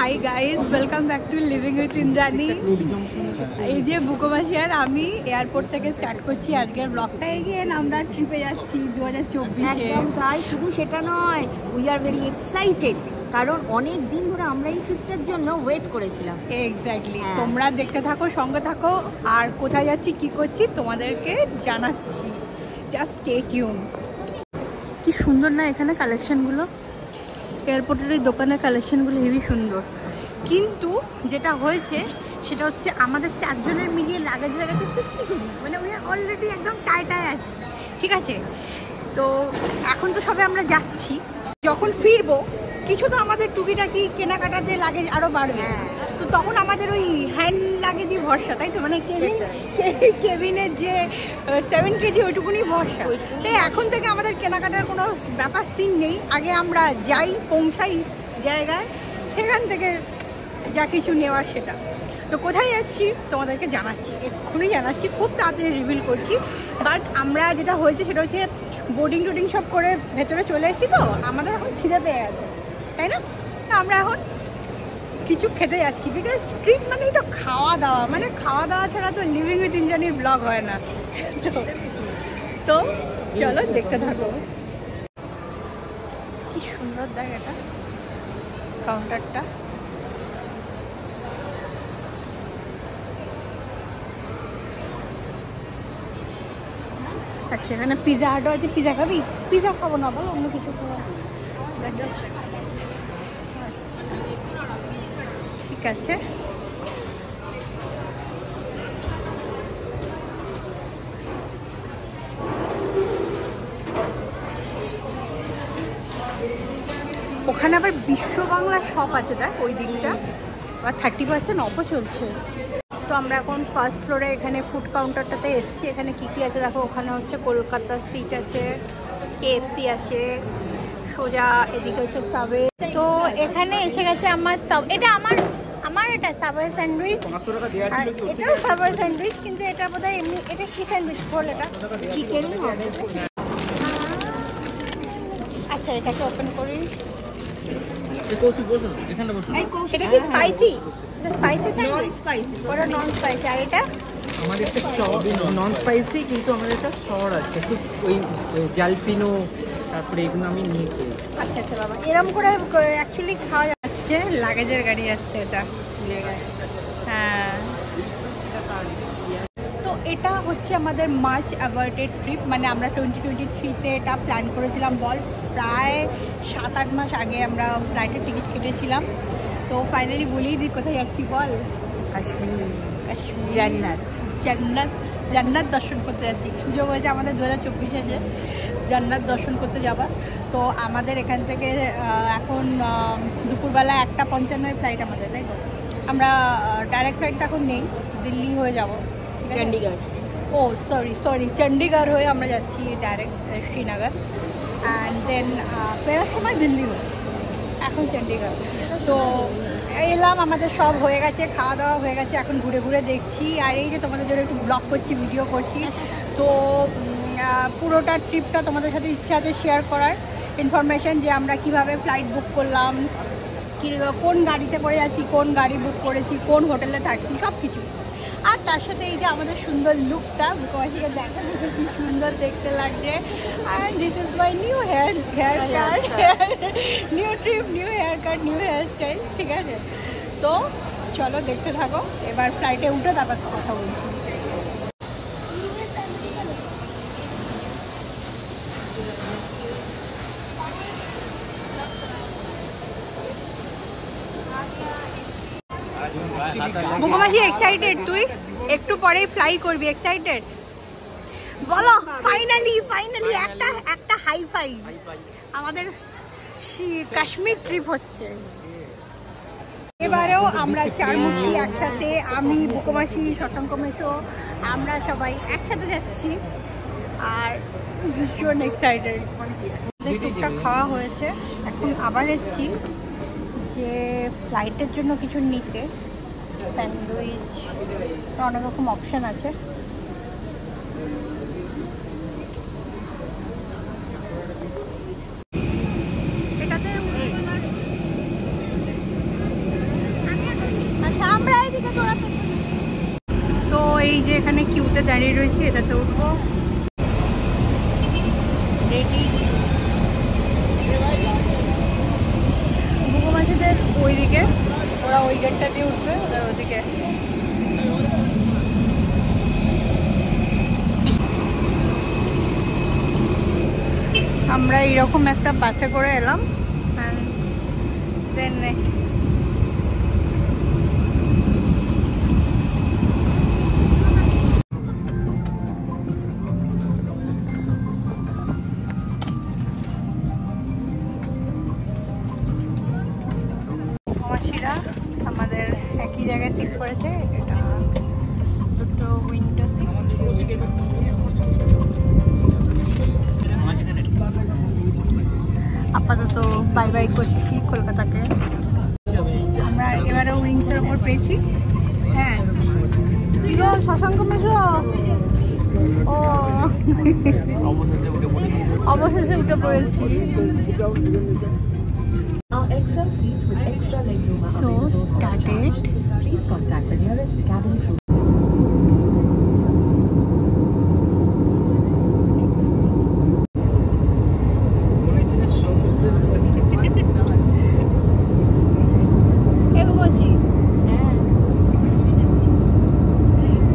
Hi guys, welcome back to living with Indrani. এই যে বুকোমাসি আর আমি এয়ারপোর্ট থেকে স্টার্ট করছি আজকের ব্লগটা। এগিয়ে আমরা ট্রিপে যাচ্ছি 2024-এ। একদম তাই, শুধু সেটা নয়, উই আর ভেরি এক্সাইটেড, কারণ অনেক দিন ধরে আমরা এই ট্রিপটার জন্য ওয়েট করেছিলাম। এক্স্যাক্টলি, তোমরা দেখতে থাকো, সঙ্গে থাকো, আর কোথায় যাচ্ছি কি করছি তোমাদেরকে জানাচ্ছি। Just stay tune. কি সুন্দর না এখানে কালেকশনগুলো, এয়ারপোর্টের এই দোকানের কালেকশনগুলো হেবি সুন্দর। কিন্তু যেটা হয়েছে সেটা হচ্ছে আমাদের চারজনের মিলিয়ে লাগেজ হয়ে গেছে 60 কেজি। মানে উই আর অলরেডি একদম টায় আছি, ঠিক আছে? তো এখন তো সবে আমরা যাচ্ছি, যখন ফিরবো কিছু তো আমাদের টুকিটাকি কেনাকাটাতে লাগেজ আরও বাড়বে। তো তখন আমাদের ওই হ্যান্ড লাগেজই ভরসা, তাই তো? মানে কেবিনের যে 7 কেজি ওইটুকুনি ভরসা। তাই এখন থেকে আমাদের কেনাকাটার কোনো ব্যাপার সিন নেই। আগে আমরা যাই, পৌঁছাই জায়গায়, সেখান থেকে যা কিছু নেওয়ার সেটা। তো কোথায় যাচ্ছি তোমাদেরকে জানাচ্ছি, এক্ষুনি জানাচ্ছি, খুব তাড়াতাড়ি রিভিল করছি। বাট আমরা যেটা হয়েছে সেটা হচ্ছে বোর্ডিং টোডিং সব করে ভেতরে চলে এসেছি, তো আমাদের এখন খিদে পেয়ে গেছে, তাই না? আমরা এখন কিছু খেতে যাচ্ছি, বিকজ ট্রিপ মানেই তো খাওয়া দাওয়া। মানে খাওয়া দাওয়া ছাড়া তো লিভিং উইথ ইন্দ্রাণীর ব্লগ হয় না। তো চলো দেখতে থাকো। কি সুন্দর দেখ এটা কাউন্টারটা। আচ্ছা, এখানে পিজা হাটও আছে। পিজা খাবি? পিজা খাবো না, বল অন্য কিছু খাবো। ঠিক আছে, ওখানে আবার বিশ্ব বাংলা শপ আছে, দেখ ওই দিকটা আবার 30% অফও চলছে। তো আমরা এখন ফার্স্ট ফ্লোরে এখানে ফুড কাউন্টারটাতে এসেছি। এখানে কি কি আছে দেখো, ওখানে হচ্ছে কলকাতা সিট আছে, KFC আছে, সোজা এদিকে হচ্ছে সাবওয়ে। তো এখানে এসে গেছে আমার এটা আমার এটা সাবওয়ে স্যান্ডউইচ, আর এটাও সাবওয়ে স্যান্ডউইচ, কিন্তু এটা বোধহয় এমনি। এটা কি স্যান্ডউইচ বল? এটা চিকেনই হবে। আচ্ছা, এটাকে ওপেন করি। এটা কি স্পাইসি? Spicy sandwich? ওটা নন স্পাইসি। আর এটা আমাদের একটা নন স্পাইসি, কিন্তু আমাদের একটা সর আছে, একটু ওই জালপিনো, তারপরে এগুলো আমি নিয়ে করি। আচ্ছা আচ্ছা বাবা, এরকম করে অ্যাকচুয়ালি খাওয়া যাচ্ছে। লাগেজের গাড়ি যাচ্ছে, এটা নিয়ে গেছে। হ্যাঁ, তো এটা হচ্ছে আমাদের মার্চ অ্যাভার্টেড ট্রিপ। মানে আমরা 2023-তে এটা প্ল্যান করেছিলাম। বল, প্রায় 7-8 মাস আগে আমরা ফ্লাইটের টিকিট কেটেছিলাম। তো ফাইনালি বলেই দিই কোথায় যাচ্ছি, বল। কাশ্মীর। কাশ্মীর, জান্নাত। জান্নাত, জান্নাত দর্শন করতে যাচ্ছি। সুযোগ হয়েছে আমাদের 2024-এ যে জান্নাত দর্শন করতে যাবা। তো আমাদের এখান থেকে এখন দুপুরবেলা 1:55 ফ্লাইট আমাদের, তাই তো? আমরা ডাইরেক্ট ফ্লাইটটা এখন নেই, দিল্লি হয়ে যাব, চণ্ডীগড়। ও সরি চণ্ডীগড় হয়ে আমরা যাচ্ছি ডাইরেক্ট শ্রীনগর, অ্যান্ড দেন ফেরার সময় দিল্লি হয়ে, এখন চণ্ডীগড়। তো এলাম, আমাদের সব হয়ে গেছে, খাওয়া দাওয়া হয়ে গেছে, এখন ঘুরে ঘুরে দেখছি। আর এই যে তোমাদের জন্য একটু ব্লগ করছি, ভিডিও করছি। তো পুরোটা ট্রিপটা তোমাদের সাথে ইচ্ছা আছে শেয়ার করার, ইনফরমেশান, যে আমরা কিভাবে ফ্লাইট বুক করলাম, কোন গাড়িতে করে যাচ্ছি, কোন গাড়ি বুক করেছি, কোন হোটেলে থাকছি, সব কিছু। আর তার সাথে এই যে আমাদের সুন্দর লুকটা, বুকমাসিকে দেখা কি সুন্দর দেখতে লাগছে। And this is my new haircut, new trip, new haircut, new hairstyle, ঠিক আছে? তো চলো দেখতে থাকো। এবার ফ্লাইটে উঠে তারপর কথা বলছি। বুকমাসি এক্সাইটেড? তুই একটু পরেই ফ্লাই করবি, এক্সাইটেড? বলো ফাইনালি একটা হাই-ফাই আমাদের কাশ্মীর ট্রিপ হচ্ছে। এবারেও আমরা চারমুখী একসাথে, আমি, বুকমাসি, শশাঙ্ক মেশো, আমরা সবাই একসাথে যাচ্ছি। আর ভীষণ এক্সাইটেড। টুকটাক খাওয়া হয়েছে, এখন আবার এসছি যে ফ্লাইটের জন্য কিছু নিতে। স্যান্ডউইচ, অনেক রকম অপশান আছে। এটাতে এখানে কিউতে দাঁড়িয়ে রয়েছি, এটাতে উঠবো। রেডি বুকুমাছিদের ওইদিকে, ওরা ওই গেটটা দিয়ে উঠবে, ওদের ওইদিকে। আমরা এইরকম একটা বাসে করে এলাম, দেন মাসিরা আমাদের একই জায়গায় সিট করেছে। এটা দুটো উইন্ডো সিট। আপাতত বাই বাই করছি কলকাতাকে। আমরা এবারে উইংসের ওপর পেয়েছি। হ্যাঁ শশাঙ্ক মেশো, ও অবশেষে উঠে পড়েছি। So started. Please contact the nearest cabin crew.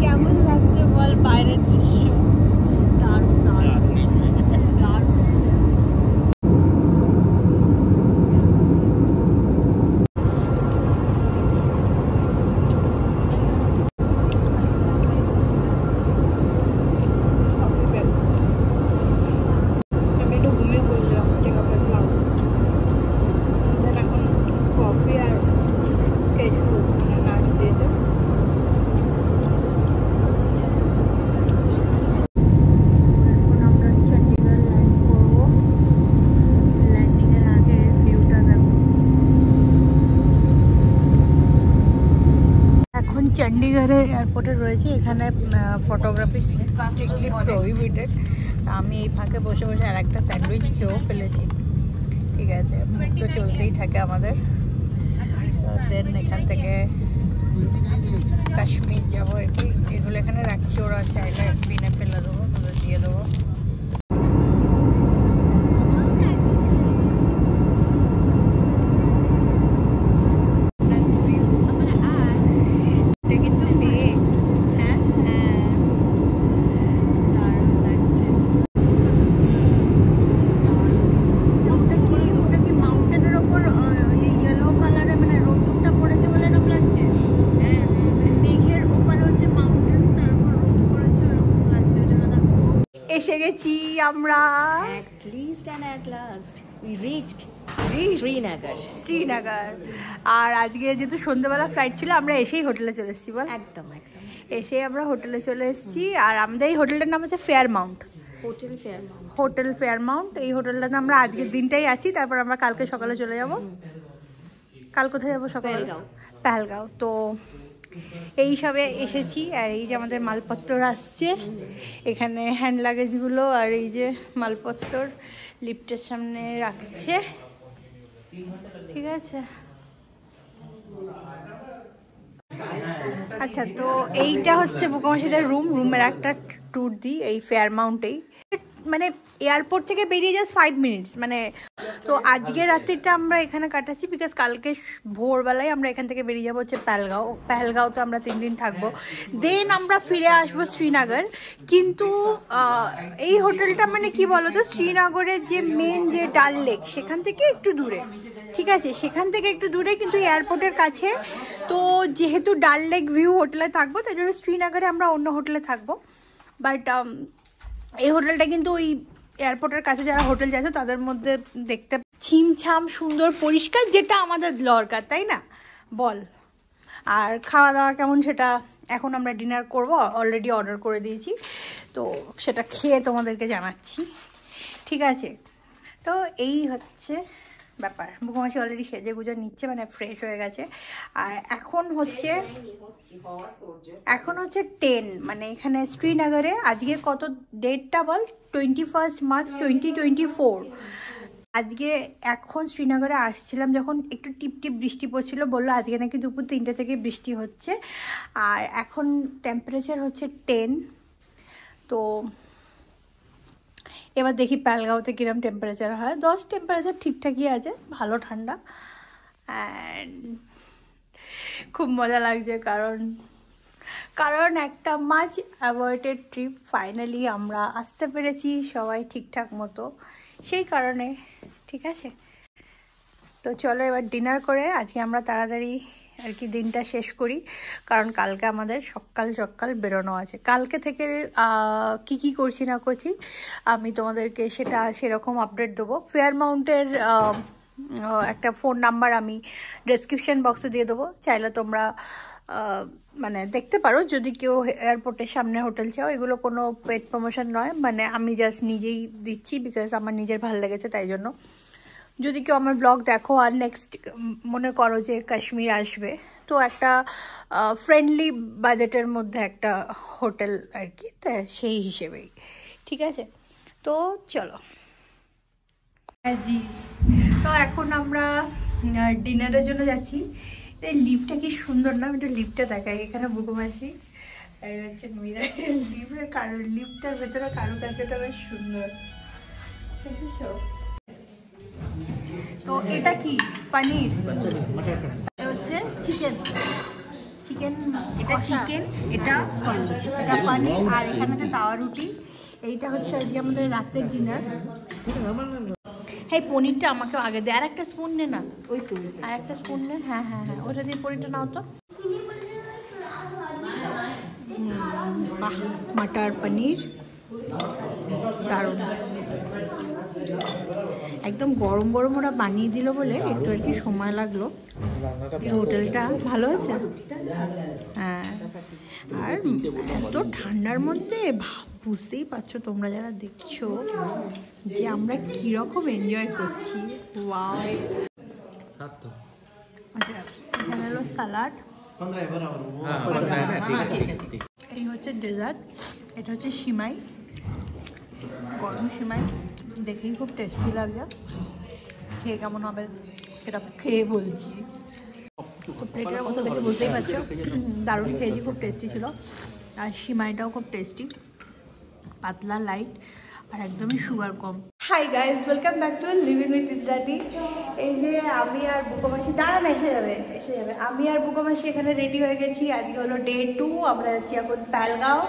কেমন লাগছে বল বাইরের দৃশ্য? দারুণ দারুণ দারুণ। চণ্ডীগড়ে এয়ারপোর্টে রয়েছে, এখানে ফটোগ্রাফি স্ট্রিক্টলি প্রহিবিটেড। আমি এই ফাঁকে বসে বসে আর একটা স্যান্ডউইচ খেয়েও ফেলেছি। ঠিক আছে, মুখ তো চলতেই থাকে আমাদের। দেন এখান থেকে কাশ্মীর যাবো আর কি। এগুলো এখানে রাখছি, ওরা চাইলে বিনে ফেলে দেবো, ওদের দিয়ে দেবো। এসে গেছি আমরা, শ্রীনগর। আর আজকে যেহেতু সন্ধ্যাবেলা ফ্লাইট ছিল, আমরা এসেই হোটেলে চলে এসেছি। বল একদম একদম এসে আমরা হোটেলে চলে এসেছি। আর আমাদের এই হোটেলটার নাম হচ্ছে ফেয়ারমাউন্ট হোটেল ফেয়ারমাউন্ট। এই হোটেলটাতে আমরা আজকের দিনটাই আছি, তারপর আমরা কালকে সকালে চলে যাব। কাল কোথায় যাবো? সকালে পেহেলগাঁও। তো এই সবে এসেছি। আর এই যে আমাদের মালপত্র আসছে, এখানে হ্যান্ড লাগেজগুলো আর এই যে মালপত্র লিফটের সামনে রাখছে। ঠিক আছে, আচ্ছা। তো এইটা হচ্ছে বুকামাসিদের রুমের একটা ট্যুর দিই এই ফেয়ারমাউন্টেই। মানে এয়ারপোর্ট থেকে বেরিয়ে জাস্ট 5 মিনিটস। মানে তো আজকে রাত্রিটা আমরা এখানে কাটাচ্ছি, বিকজ কালকে ভোরবেলায় আমরা এখান থেকে বেরিয়ে যাবো হচ্ছে পেহেলগাঁও। তো আমরা 3 দিন থাকবো, দেন আমরা ফিরে আসবো শ্রীনগর। কিন্তু এই হোটেলটা মানে কি বলতো, শ্রীনগরের যে মেন যে ডাল লেক সেখান থেকে একটু দূরে। ঠিক আছে, সেখান থেকে একটু দূরে, কিন্তু এয়ারপোর্টের কাছে। তো যেহেতু ডাল লেক ভিউ হোটেলে থাকবো, তাই জন্য শ্রীনগরে আমরা অন্য হোটেলে থাকবো। বাট এই হোটেলটা কিন্তু ওই এয়ারপোর্টের কাছে যারা হোটেল যাচ্ছে তাদের মধ্যে দেখতে ছিমছাম সুন্দর পরিষ্কার, যেটা আমাদের দরকার, তাই না বল? আর খাওয়া দাওয়া কেমন সেটা এখন আমরা ডিনার করব, অলরেডি অর্ডার করে দিয়েছি। তো সেটা খেয়ে তোমাদেরকে জানাচ্ছি। ঠিক আছে, তো এই হচ্ছে ব্যাপার। বুকুমাসি অলরেডি সেজে গুজে নিচ্ছে, মানে ফ্রেশ হয়ে গেছে। আর এখন হচ্ছে 10, মানে এখানে শ্রীনগরে। আজকে কত ডেটটা বল? 21 মার্চ 2024। আজকে এখন শ্রীনগরে আসছিলাম যখন একটু টিপ টিপ বৃষ্টি পড়ছিল, বললো আজকে নাকি দুপুর 3টে থেকে বৃষ্টি হচ্ছে। আর এখন টেম্পারেচার হচ্ছে 10। তো এবার দেখি পেহেলগাঁওতে কিরম টেম্পারেচার হয়। 10 টেম্পারেচার ঠিকঠাকই আছে, ভালো ঠান্ডা। অ্যান্ড খুব মজা লাগছে কারণ একটা মাঝ অ্যাভয়েডেড ট্রিপ ফাইনালি আমরা আসতে পেরেছি সবাই ঠিকঠাক মতো, সেই কারণে। ঠিক আছে, তো চলো এবার ডিনার করে আজকে আমরা তাড়াতাড়ি আর কি দিনটা শেষ করি, কারণ কালকে আমাদের সকাল বেরোনো আছে। কালকে থেকে কি করছি না করছি আমি তোমাদেরকে সেরকম আপডেট দেবো। ফেয়ারমাউন্টের একটা ফোন নাম্বার আমি ডেসক্রিপশন বক্সে দিয়ে দেবো, চাইলে তোমরা মানে দেখতে পারো যদি কেউ এয়ারপোর্টের সামনে হোটেল চাও। এগুলো কোনো পেড প্রমোশন নয়, মানে আমি জাস্ট নিজেই দিচ্ছি বিকজ আমার নিজের ভালো লেগেছে, তাই জন্য। যদি কেউ আমার ব্লগ দেখো আর নেক্সট মনে করো যে কাশ্মীর আসবে, তো একটা ফ্রেন্ডলি বাজেটের মধ্যে একটা হোটেল আর কি, তাই সেই হিসেবেই। ঠিক আছে, তো চলো। জি, তো এখন আমরা ডিনারের জন্য যাচ্ছি। এই লিফটটা কি সুন্দর না, একটু লিফটটা দেখাই। এখানে বুকুমাসি আর হচ্ছে মিরা। লিফটটার ভেতরে কারুকার্যটা বেশ সুন্দর, দেখেছো? তো এটা কি পনির, এটা হচ্ছে চিকেন, এটা চিকেন, এটা পনির, আর এখানে আছে তাওয়া রুটি। এইটা হচ্ছে আজকে আমাদের রাতের ডিনার। হ্যাঁ, পনিরটা আমাকে আগে দে, আর একটা স্পুন নে না। ওই তো আর একটা স্পুন নে। হ্যাঁ, ওটা দিয়ে পনিরটা নাও তো। বাহ, মটর পনির দারুণ, একদম গরম ওরা বানিয়ে দিল বলে একটু আর কি সময় লাগলো। হোটেলটা ভালো আছে, হ্যাঁ। আর এত ঠান্ডার মধ্যে বুঝতেই পারছো তোমরা যারা দেখছো যে আমরা কিরকম এনজয় করছি। ওয়াও, আচ্ছা এখানে হলো সালাড, এই হচ্ছে ডেজার্ট, এটা হচ্ছে সিমাই, গরম সিমাই, দেখেই খুব টেস্টি লাগছে। খেয়ে কেমন হবে সেটা খেয়ে বলছি। তো প্লেটের অবস্থা দেখে বুঝতেই পারছো, দারুণ খেয়েছি, খুব টেস্টি ছিল। আর সিমাইটাও খুব টেস্টি, পাতলা লাইট আর একদমই sugar com. Hi guys, welcome back to living with Indrani. এই যে আমি আর বুকোমাসি, দাঁড়ান এসে যাবে, আমি আর বুকোমাসি এখানে রেডি হয়ে গেছি। আজকে হলো ডে 2, আমরা যাচ্ছি এখন পেহেলগাঁও।